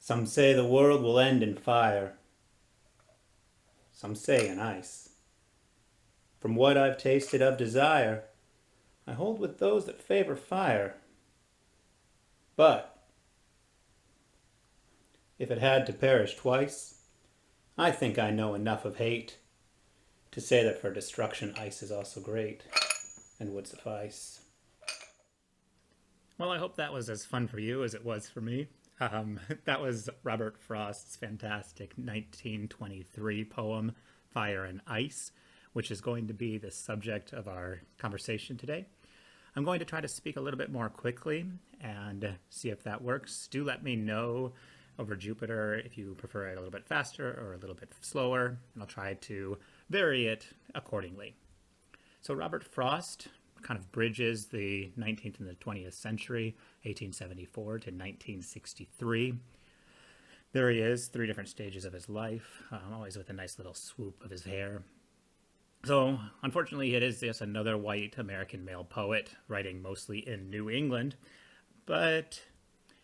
Some say the world will end in fire, some say in ice. From what I've tasted of desire, I hold with those that favor fire. But if it had to perish twice, I think I know enough of hate to say that for destruction ice is also great and would suffice. Well, I hope that was as fun for you as it was for me. That was Robert Frost's fantastic 1923 poem, Fire and Ice, which is going to be the subject of our conversation today. I'm going to try to speak a little bit more quickly and see if that works. Do let me know over Jupiter if you prefer it a little bit faster or a little bit slower, and I'll try to vary it accordingly. So Robert Frost kind of bridges the 19th and the 20th century, 1874 to 1963. There he is, three different stages of his life, always with a nice little swoop of his hair. So, unfortunately, it is just another white American male poet writing mostly in New England, but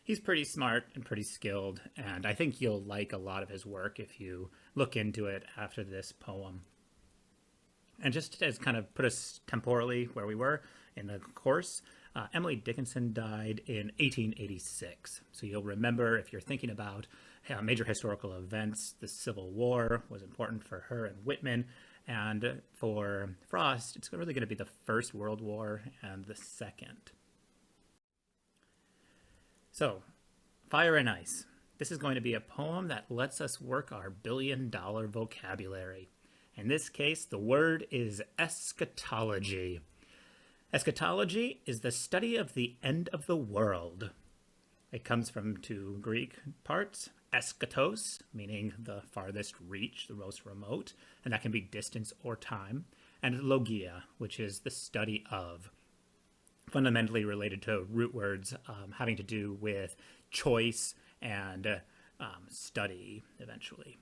he's pretty smart and pretty skilled, and I think you'll like a lot of his work if you look into it after this poem. And just as kind of put us temporally where we were in the course, Emily Dickinson died in 1886. So you'll remember, if you're thinking about major historical events, the Civil War was important for her and Whitman. And for Frost, it's really going to be the First World War and the Second. So, Fire and Ice. This is going to be a poem that lets us work our billion-dollar vocabulary. In this case, the word is eschatology. Eschatology is the study of the end of the world. It comes from two Greek parts, eschatos, meaning the farthest reach, the most remote, and that can be distance or time, and logia, which is the study of, fundamentally related to root words having to do with choice and study, eventually.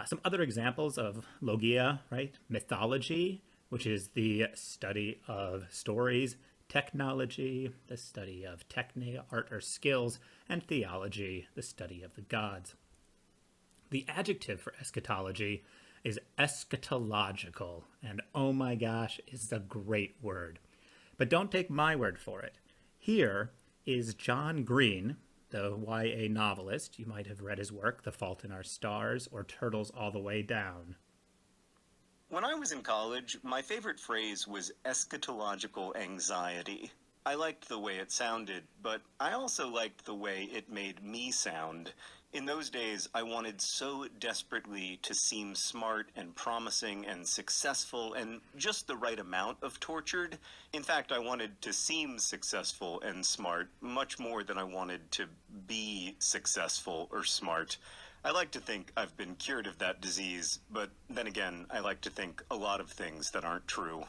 Some other examples of logia, right? Mythology, which is the study of stories, technology, the study of techne, art or skills, and theology, the study of the gods. The adjective for eschatology is eschatological, and oh my gosh, is a great word. But don't take my word for it. Here is John Green, the YA novelist. You might have read his work, The Fault in Our Stars or Turtles All the Way Down. When I was in college, my favorite phrase was eschatological anxiety. I liked the way it sounded, but I also liked the way it made me sound. In those days, I wanted so desperately to seem smart and promising and successful and just the right amount of tortured. In fact, I wanted to seem successful and smart much more than I wanted to be successful or smart. I like to think I've been cured of that disease, but then again, I like to think a lot of things that aren't true.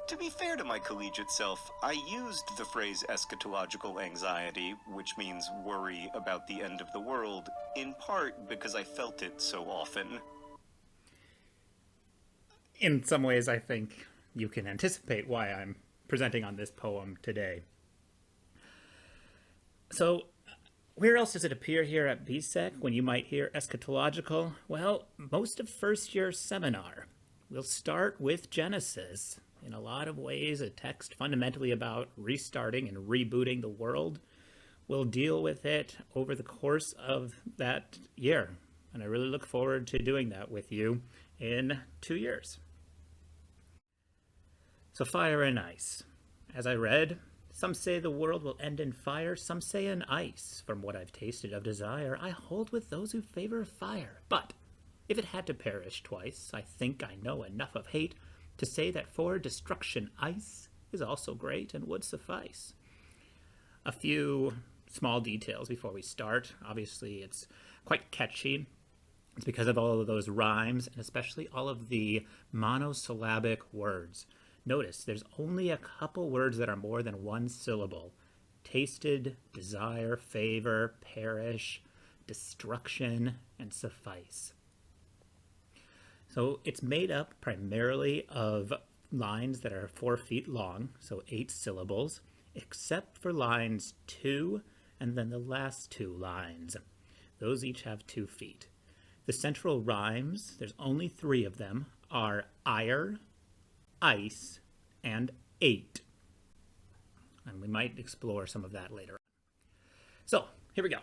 To be fair to my collegiate self, I used the phrase eschatological anxiety, which means worry about the end of the world, in part because I felt it so often. In some ways, I think you can anticipate why I'm presenting on this poem today. So, where else does it appear here at BSEC when you might hear eschatological? Well, most of first year seminar. We'll start with Genesis. In a lot of ways, a text fundamentally about restarting and rebooting the world. We'll deal with it over the course of that year. And I really look forward to doing that with you in 2 years. So Fire and Ice. As I read, some say the world will end in fire, some say in ice. From what I've tasted of desire, I hold with those who favor fire. But if it had to perish twice, I think I know enough of hate to say that for destruction ice is also great and would suffice. A few small details before we start. Obviously, it's quite catchy. It's because of all of those rhymes and especially all of the monosyllabic words. Notice there's only a couple words that are more than one syllable. Tasted, desire, favor, perish, destruction, and suffice. So it's made up primarily of lines that are 4 feet long, so 8 syllables, except for lines 2 and then the last two lines. Those each have 2 feet. The central rhymes, there's only 3 of them, are ire, ice, and 8. And we might explore some of that later on. So, here we go.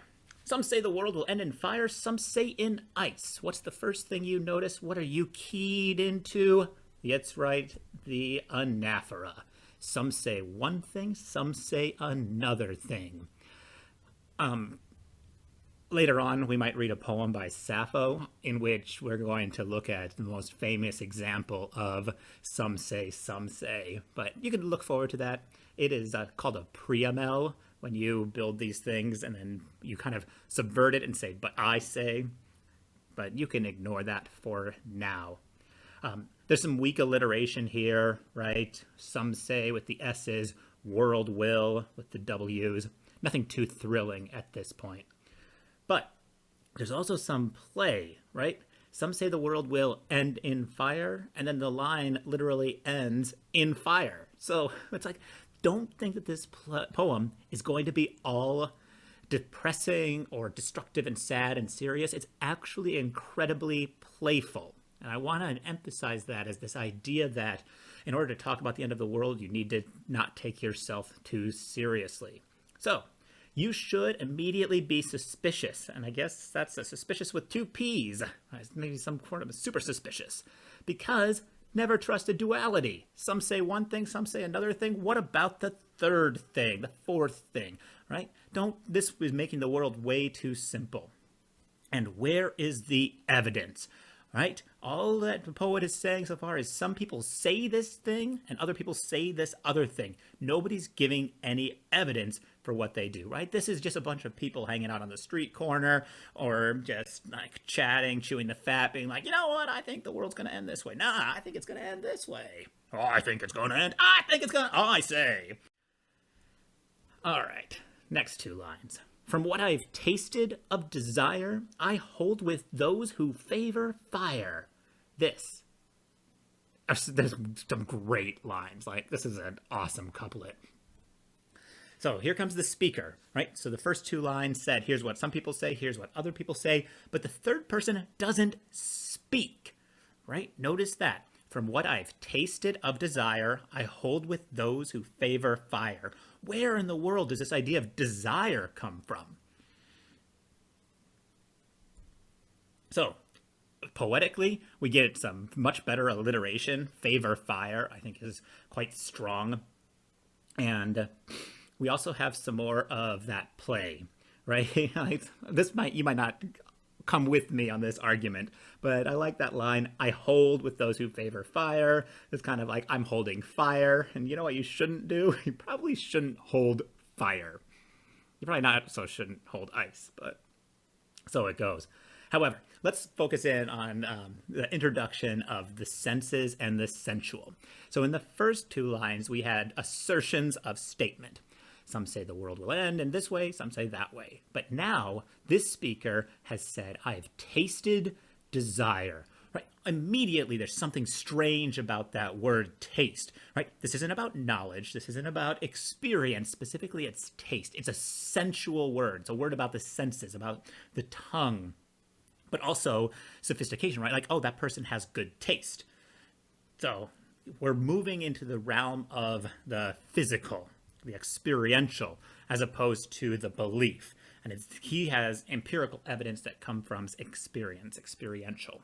Some say the world will end in fire, some say in ice. What's the first thing you notice? What are you keyed into? That's right, the anaphora. Some say one thing, some say another thing. Later on, we might read a poem by Sappho in which we're going to look at the most famous example of some say, but you can look forward to that. It is called a preamel, when you build these things and then you kind of subvert it and say, but I say, but you can ignore that for now. There's some weak alliteration here, right? Some say with the S's, world will with the W's. Nothing too thrilling at this point. But there's also some play, right? Some say the world will end in fire, and then the line literally ends in fire. So it's like, don't think that this poem is going to be all depressing or destructive and sad and serious. It's actually incredibly playful. And I want to emphasize that as this idea that in order to talk about the end of the world, you need to not take yourself too seriously. So you should immediately be suspicious. And I guess that's a suspicious with 2 P's. Maybe some sort of super suspicious. Because never trust a duality. Some say one thing, some say another thing. What about the third thing, the fourth thing, right? This is making the world way too simple. And where is the evidence, right? All that the poet is saying so far is some people say this thing and other people say this other thing. Nobody's giving any evidence for what they do, right? This is just a bunch of people hanging out on the street corner or just like chatting, chewing the fat, being like, you know what? I think the world's going to end this way. Nah, I think it's going to end this way. Oh, I think it's going to end. I think it's going to, I say. All right, next 2 lines. From what I've tasted of desire, I hold with those who favor fire. There's some great lines. Like, this is an awesome couplet. So here comes the speaker, right? So the first 2 lines said, here's what some people say, here's what other people say, but the third person doesn't speak, right? Notice that. From what I've tasted of desire, I hold with those who favor fire. Where in the world does this idea of desire come from? So, poetically, we get some much better alliteration. Favor fire, I think, is quite strong. And we also have some more of that play, right? You might not come with me on this argument, but I like that line, I hold with those who favor fire. It's kind of like, I'm holding fire. And you know what you shouldn't do? You probably shouldn't hold fire. You probably not so shouldn't hold ice, but so it goes. However, let's focus in on the introduction of the senses and the sensual. So in the first 2 lines, we had assertions of statement. Some say the world will end in this way, some say that way. But now, this speaker has said, I've tasted desire. Right? Immediately, there's something strange about that word taste. Right? This isn't about knowledge. This isn't about experience. Specifically, it's taste. It's a sensual word. It's a word about the senses, about the tongue, but also sophistication, right? Like, oh, that person has good taste. So we're moving into the realm of the physical, the experiential, as opposed to the belief. And he has empirical evidence that come from experience, experiential.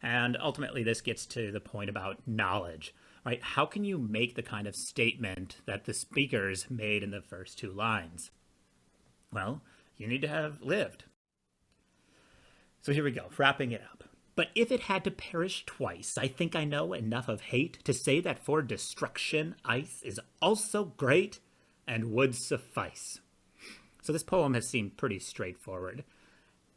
And ultimately, this gets to the point about knowledge, right? How can you make the kind of statement that the speakers made in the first 2 lines? Well, you need to have lived. So here we go, wrapping it up. But if it had to perish twice, I think I know enough of hate to say that for destruction, ice is also great and would suffice. So this poem has seemed pretty straightforward.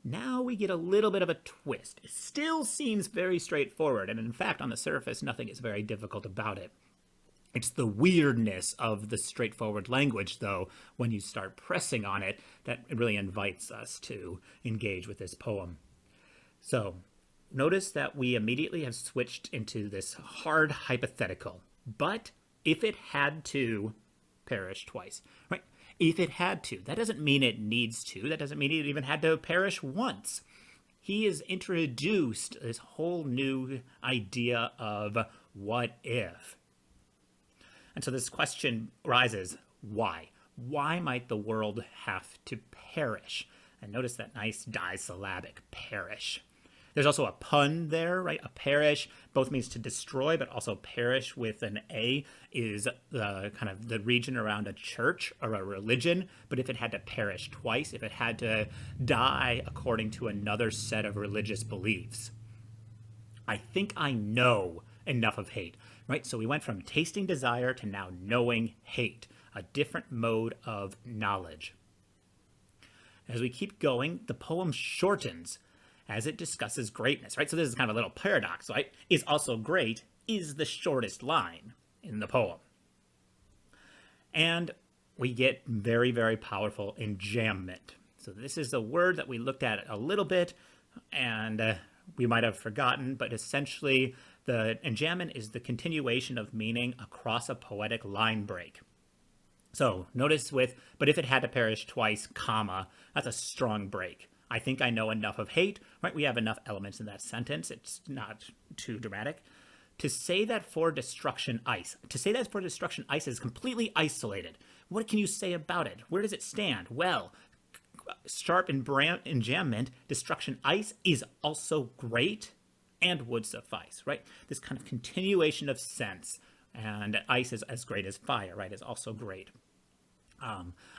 Now we get a little bit of a twist. It still seems very straightforward, and in fact, on the surface, nothing is very difficult about it. It's the weirdness of the straightforward language, though, when you start pressing on it, that really invites us to engage with this poem. So, notice that we immediately have switched into this hard hypothetical. But if it had to perish twice, right? if it had to. That doesn't mean it needs to. That doesn't mean it even had to perish once. He has introduced this whole new idea of what if. And so this question rises, why? Why might the world have to perish? And notice that nice disyllabic, perish. There's also a pun there, right? A perish both means to destroy, but also perish with an A is the kind of the region around a church or a religion. But if it had to perish twice, if it had to die according to another set of religious beliefs, I think I know enough of hate, right? So we went from tasting desire to now knowing hate, a different mode of knowledge. As we keep going, the poem shortens as it discusses greatness, right? So this is kind of a little paradox, right? Is also great is the shortest line in the poem. And we get very, very powerful enjambment. So this is a word that we looked at a little bit and we might have forgotten, but essentially the enjambment is the continuation of meaning across a poetic line break. So notice but if it had to perish twice, comma, that's a strong break. I think I know enough of hate, right? We have enough elements in that sentence. It's not too dramatic. To say that for destruction ice is completely isolated. What can you say about it? Where does it stand? Well, sharp enjambment, destruction ice is also great and would suffice, right? This kind of continuation of sense, and ice is as great as fire, right? Is also great.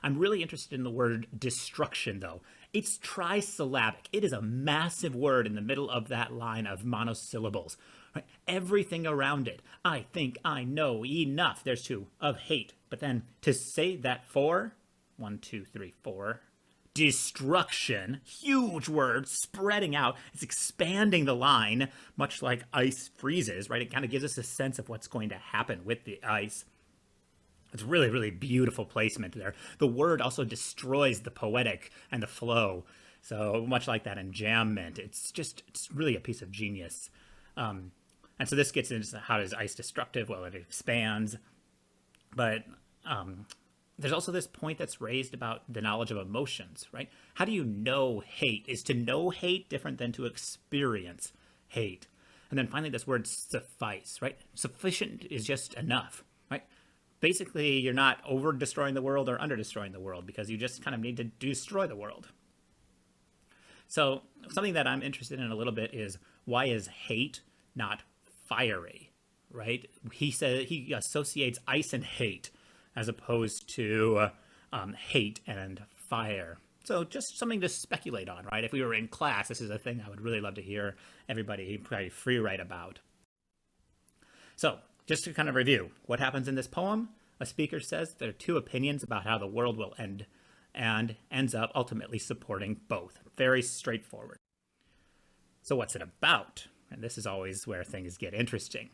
I'm really interested in the word destruction, though. It's trisyllabic. It is a massive word in the middle of that line of monosyllables. Right? Everything around it. I think I know enough. There's two of hate. But then to say that for 1, 2, 3, 4, destruction, huge word spreading out. It's expanding the line, much like ice freezes, right? It kind of gives us a sense of what's going to happen with the ice. It's really, really beautiful placement there. The word also destroys the poetic and the flow. So much like that enjambment, it's really a piece of genius. And so this gets into how is ice destructive? Well, it expands. But there's also this point that's raised about the knowledge of emotions, right? How do you know hate? Is to know hate different than to experience hate? And then finally, this word suffice, right? Sufficient is just enough, right? Basically, you're not over destroying the world or under destroying the world because you just kind of need to destroy the world. So something that I'm interested in a little bit is why is hate not fiery, right? He associates ice and hate as opposed to hate and fire. So just something to speculate on, right? If we were in class, this is a thing I would really love to hear everybody probably free write about. So just to kind of review, what happens in this poem? A speaker says there are two opinions about how the world will end and ends up ultimately supporting both. Very straightforward. So what's it about? And this is always where things get interesting.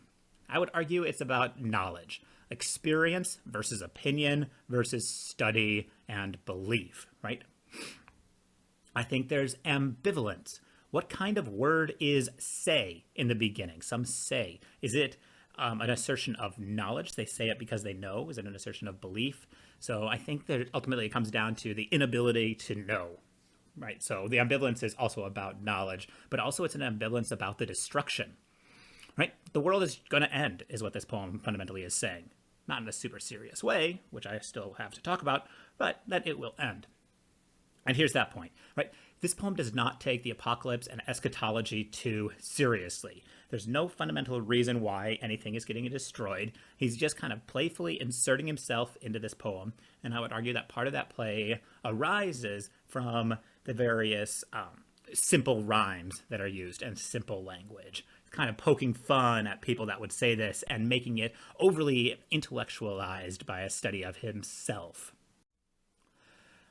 I would argue it's about knowledge, experience versus opinion versus study and belief, right? I think there's ambivalence. What kind of word is say in the beginning? Some say. Is it an assertion of knowledge? They say it because they know. Is it an assertion of belief? So I think that ultimately it comes down to the inability to know, right? So the ambivalence is also about knowledge, but also it's an ambivalence about the destruction, right? The world is going to end is what this poem fundamentally is saying. Not in a super serious way, which I still have to talk about, but that it will end. And here's that point, right? This poem does not take the apocalypse and eschatology too seriously. There's no fundamental reason why anything is getting destroyed. He's just kind of playfully inserting himself into this poem. And I would argue that part of that play arises from the various simple rhymes that are used and simple language. Kind of poking fun at people that would say this and making it overly intellectualized by a study of himself.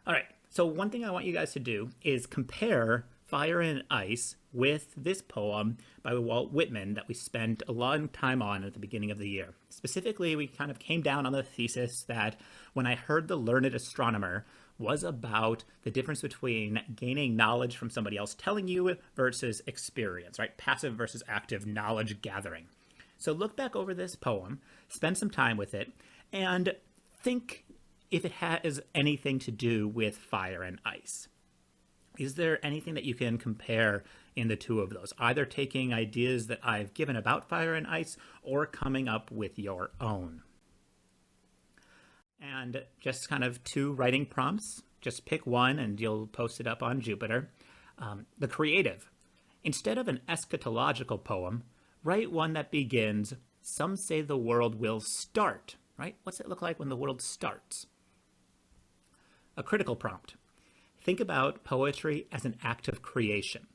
All right. So one thing I want you guys to do is compare Fire and Ice with this poem by Walt Whitman that we spent a long time on at the beginning of the year. Specifically, we kind of came down on the thesis that When I Heard the Learned Astronomer was about the difference between gaining knowledge from somebody else telling you versus experience, right? Passive versus active knowledge gathering. So look back over this poem, spend some time with it, and think if it has anything to do with fire and ice. Is there anything that you can compare in the two of those, either taking ideas that I've given about fire and ice or coming up with your own? And just kind of 2 writing prompts. Just pick one and you'll post it up on Jupiter. The creative. Instead of an eschatological poem, write one that begins, "Some say the world will start," right? What's it look like when the world starts? A critical prompt. Think about poetry as an act of creation.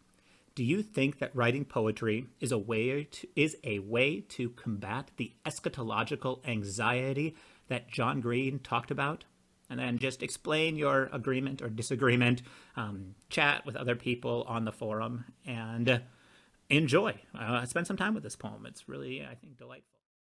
Do you think that writing poetry is a way to combat the eschatological anxiety that John Green talked about? And then just explain your agreement or disagreement, chat with other people on the forum, and enjoy. Spend some time with this poem. It's really, I think, delightful.